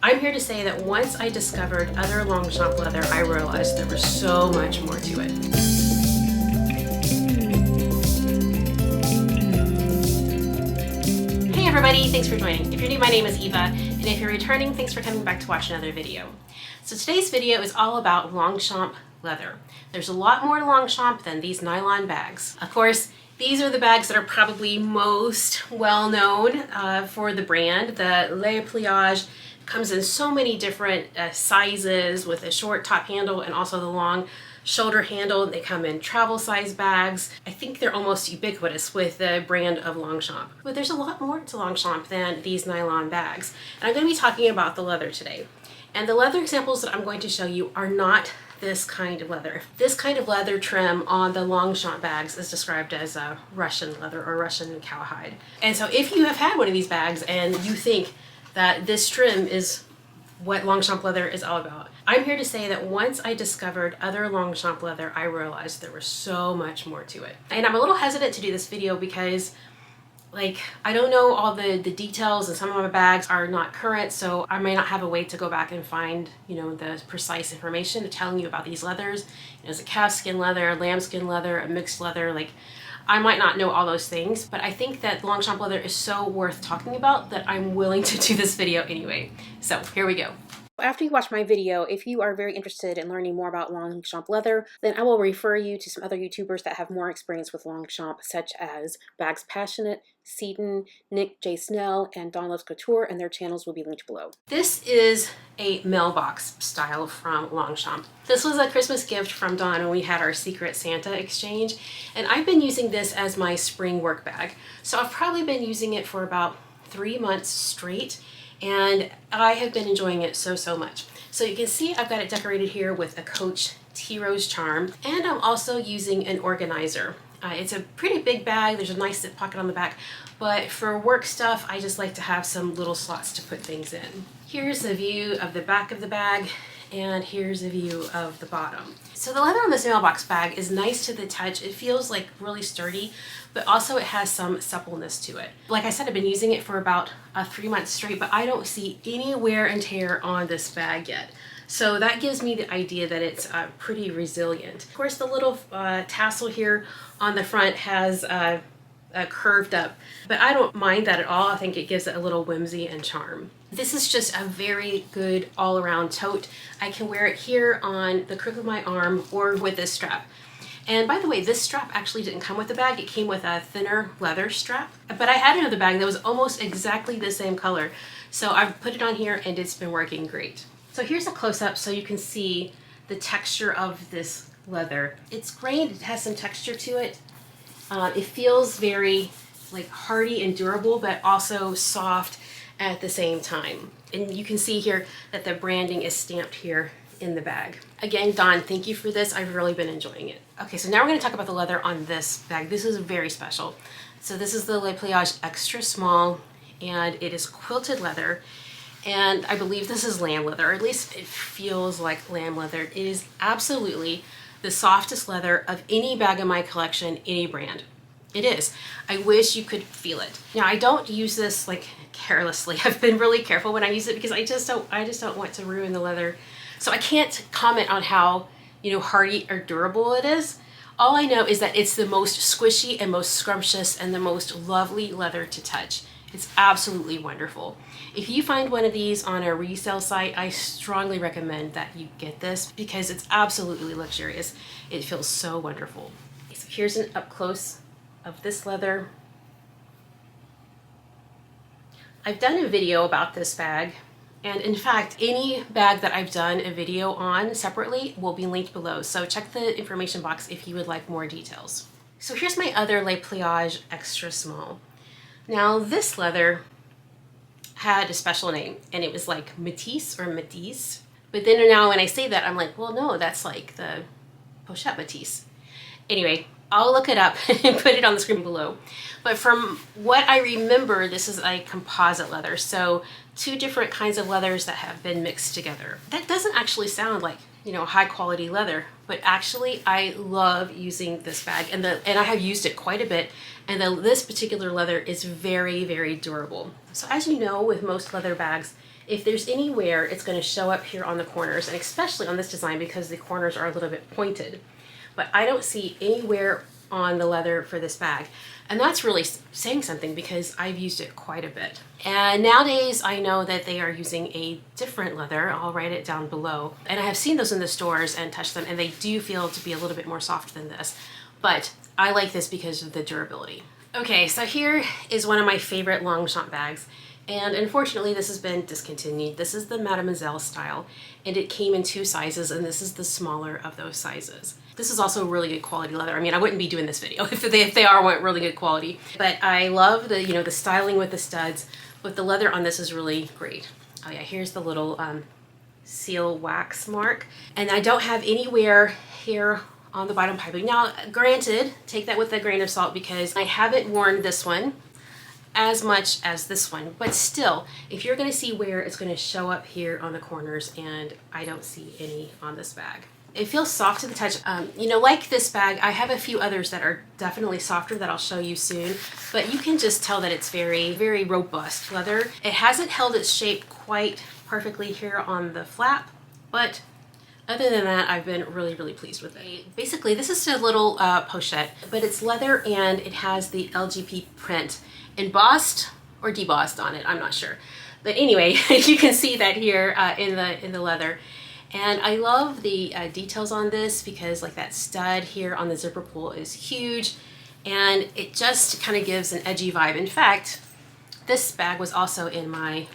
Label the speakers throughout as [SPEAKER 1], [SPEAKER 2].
[SPEAKER 1] I'm here to say that once I discovered other Longchamp leather, I realized there was so much more to it. Hey everybody, thanks for joining. If you're new, my name is Eva, and if you're returning, thanks for coming back to watch another video. So today's video is all about Longchamp leather. There's a lot more to Longchamp than these nylon bags. Of course, these are the bags that are probably most well known for the brand. The Pliage comes in so many different sizes with a short top handle and also the long shoulder handle. They come in travel size bags. I think they're almost ubiquitous with the brand of Longchamp. But there's a lot more to Longchamp than these nylon bags. And I'm going to be talking about the leather today. And the leather examples that I'm going to show you are not this kind of leather. This kind of leather trim on the Longchamp bags is described as a Russian leather or Russian cowhide. And so if you have had one of these bags and you think that this trim is what Longchamp leather is all about, I'm here to say that once I discovered other Longchamp leather, I realized there was so much more to it. And I'm a little hesitant to do this video because I don't know all the details, and some of my bags are not current, so I may not have a way to go back and find, the precise information to telling you about these leathers. Is it calfskin leather, lambskin leather, a mixed leather? I might not know all those things, but I think that Longchamp leather is so worth talking about that I'm willing to do this video anyway. So here we go. After you watch my video, if you are very interested in learning more about Longchamp leather, then I will refer you to some other YouTubers that have more experience with Longchamp, such as Bags Passionate, Seton, Nick J. Snell, and Dawn Loves Couture, and their channels will be linked below. This is a mailbox style from Longchamp. This was a Christmas gift from Dawn when we had our Secret Santa exchange, and I've been using this as my spring work bag. So I've probably been using it for about 3 months straight, and I have been enjoying it so much. So you can see I've got it decorated here with a Coach Tea Rose charm, and I'm also using an organizer. It's a pretty big bag. There's a nice zip pocket on the back, but for work stuff, I just like to have some little slots to put things in. Here's a view of the back of the bag, and here's a view of the bottom. So the leather on this mailbox bag is nice to the touch. It feels really sturdy, but also it has some suppleness to it. Like I said, I've been using it for about 3 months straight, but I don't see any wear and tear on this bag yet. So that gives me the idea that it's pretty resilient. Of course, the little tassel here on the front has curved up, but I don't mind that at all. I think it gives it a little whimsy and charm. This is just a very good all-around tote. I can wear it here on the crook of my arm or with this strap. And by the way, this strap actually didn't come with the bag. It came with a thinner leather strap, but I had another bag that was almost exactly the same color. So I've put it on here and it's been working great. So here's a close-up so you can see the texture of this leather. It's great. It has some texture to it. It feels very hardy and durable, but also soft at the same time. And you can see here that the branding is stamped here in the bag. Again, Dawn, thank you for this. I've really been enjoying it. Okay, so now we're going to talk about the leather on this bag. This is very special. So this is the Le Pliage Extra Small, and it is quilted leather. And I believe this is lamb leather, or at least it feels like lamb leather. It is absolutely the softest leather of any bag in my collection, any brand. It is. I wish you could feel it. Now, I don't use this carelessly. I've been really careful when I use it because I just don't want to ruin the leather. So I can't comment on how, hardy or durable it is. All I know is that it's the most squishy and most scrumptious and the most lovely leather to touch. It's absolutely wonderful. If you find one of these on a resale site, I strongly recommend that you get this because it's absolutely luxurious. It feels so wonderful. So here's an up close of this leather. I've done a video about this bag, and in fact, any bag that I've done a video on separately will be linked below. So check the information box if you would like more details. So here's my other Le Pliage Extra Small. Now this leather had a special name, and it was Metice or Metice. But then now when I say that, I'm well, no, that's the Pochette Metice. Anyway, I'll look it up and put it on the screen below. But from what I remember, this is a composite leather. So 2 different kinds of leathers that have been mixed together. That doesn't actually sound like, high quality leather, but actually I love using this bag, and I have used it quite a bit, and this particular leather is very, very durable. So as you know, with most leather bags, If there's any wear, it's going to show up here on the corners, and especially on this design because the corners are a little bit pointed. But I don't see any wear on the leather for this bag. And that's really saying something because I've used it quite a bit. And nowadays I know that they are using a different leather. I'll write it down below. And I have seen those in the stores and touched them, and they do feel to be a little bit more soft than this. But I like this because of the durability. Okay, so here is one of my favorite Longchamp bags. And unfortunately, this has been discontinued. This is the Mademoiselle style, and it came in 2 sizes, and this is the smaller of those sizes. This is also really good quality leather. I mean, I wouldn't be doing this video if they are really good quality. But I love the, the styling with the studs. But the leather on this is really great. Oh yeah, here's the little seal wax mark. And I don't have any wear here on the bottom piping. Now, granted, take that with a grain of salt because I haven't worn this one as much as this one, but still, if you're going to see wear, it's going to show up here on the corners, and I don't see any on this bag. It feels soft to the touch. Like this bag, I have a few others that are definitely softer that I'll show you soon, but you can just tell that it's very, very robust leather. It hasn't held its shape quite perfectly here on the flap, but other than that, I've been really, really pleased with it. Basically, this is a little pochette, but it's leather and it has the LGP print embossed or debossed on it, I'm not sure. But anyway, you can see that here in the leather. And I love the details on this because like that stud here on the zipper pull is huge, and it just kind of gives an edgy vibe. In fact, this bag was also in my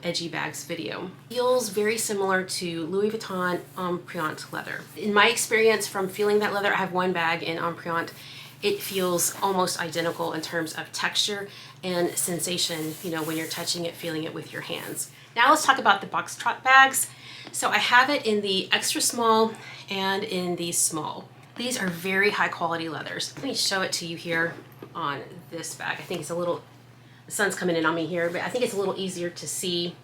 [SPEAKER 1] edgy bags video. Feels very similar to Louis Vuitton Empreinte leather. In my experience from feeling that leather, I have one bag in Empreinte. It feels almost identical in terms of texture and sensation, when you're touching it, feeling it with your hands. Now let's talk about the Boxtrot bags. So I have it in the extra small and in the small. These are very high quality leathers. Let me show it to you here on this bag. I think it's a little, the sun's coming in on me here, but I think it's a little easier to see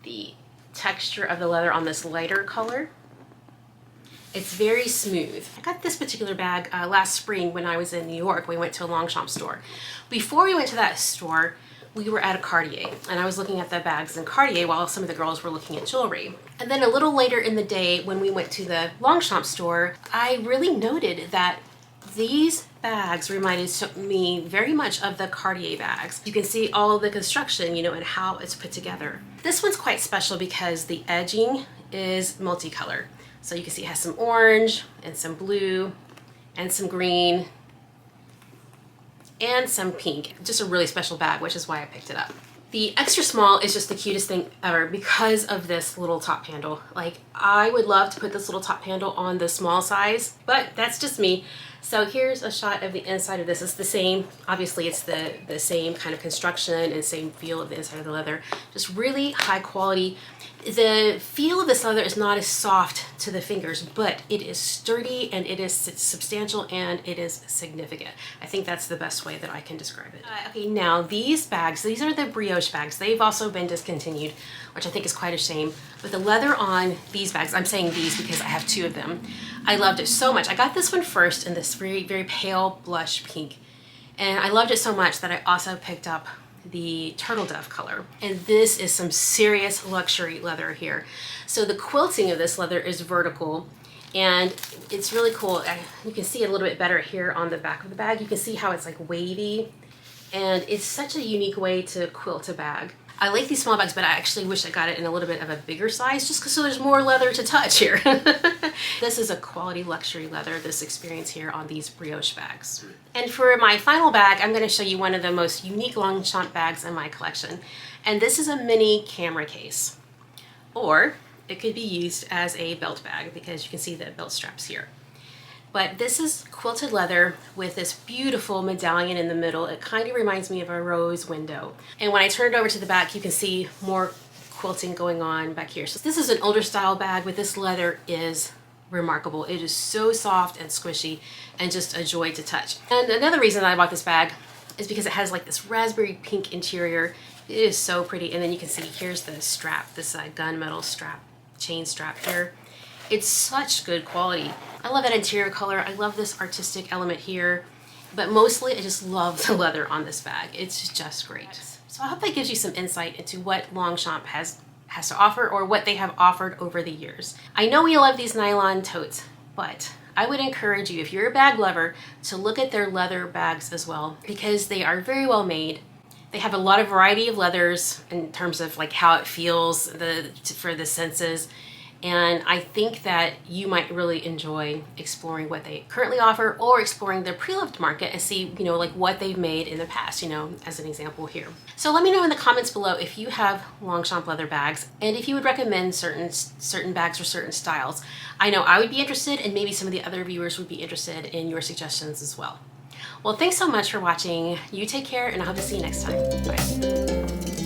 [SPEAKER 1] the texture of the leather on this lighter color. It's very smooth. I got this particular bag last spring when I was in New York. We went to a Longchamp store. Before we went to that store, we were at a Cartier, and I was looking at the bags in Cartier while some of the girls were looking at jewelry. And then a little later in the day when we went to the Longchamp store, I really noted that these bags reminded me very much of the Cartier bags. You can see all of the construction, and how it's put together. This one's quite special because the edging is multicolor. So you can see it has some orange and some blue and some green and some pink. Just a really special bag, which is why I picked it up. The extra small is just the cutest thing ever because of this little top handle. Like, I would love to put this little top handle on the small size, but that's just me. So here's a shot of the inside of this. It's the same, obviously it's the same kind of construction and same feel of the inside of the leather. Just really high quality. The feel of this leather is not as soft to the fingers, but it is sturdy and it is substantial and it is significant. I think that's the best way that I can describe it. Okay, now these bags, these are the Brioche bags. They've also been discontinued, which I think is quite a shame. But the leather on these bags, I'm saying these because I have 2 of them. I loved it so much. I got this one first in this very, very pale blush pink. And I loved it so much that I also picked up the Turtledove color. And this is some serious luxury leather here. So the quilting of this leather is vertical, and it's really cool. You can see it a little bit better here on the back of the bag. You can see how it's like wavy, and it's such a unique way to quilt a bag. I like these small bags, but I actually wish I got it in a little bit of a bigger size just so there's more leather to touch here. This is a quality luxury leather, this experience here on these Brioche bags. And for my final bag, I'm going to show you one of the most unique Longchamp bags in my collection. And this is a mini camera case. Or it could be used as a belt bag because you can see the belt straps here. But this is quilted leather with this beautiful medallion in the middle. It kind of reminds me of a rose window. And when I turn it over to the back, you can see more quilting going on back here. So this is an older style bag, but this leather is remarkable. It is so soft and squishy and just a joy to touch. And another reason that I bought this bag is because it has like this raspberry pink interior. It is so pretty. And then you can see here's the strap, this gunmetal strap, chain strap here. It's such good quality. I love that interior color. I love this artistic element here, but mostly I just love the leather on this bag. It's just great. So I hope that gives you some insight into what Longchamp has has to offer or what they have offered over the years. I know we love these nylon totes, but I would encourage you, if you're a bag lover, to look at their leather bags as well, because they are very well made. They have a lot of variety of leathers in terms of like how it feels for the senses. And I think that you might really enjoy exploring what they currently offer or exploring their pre-loved market and see, you know, like what they've made in the past, you know, as an example here. So let me know in the comments below if you have Longchamp leather bags and if you would recommend certain bags or certain styles. I know I would be interested, and maybe some of the other viewers would be interested in your suggestions as well. Well, thanks so much for watching. You take care, and I hope to see you next time. Bye.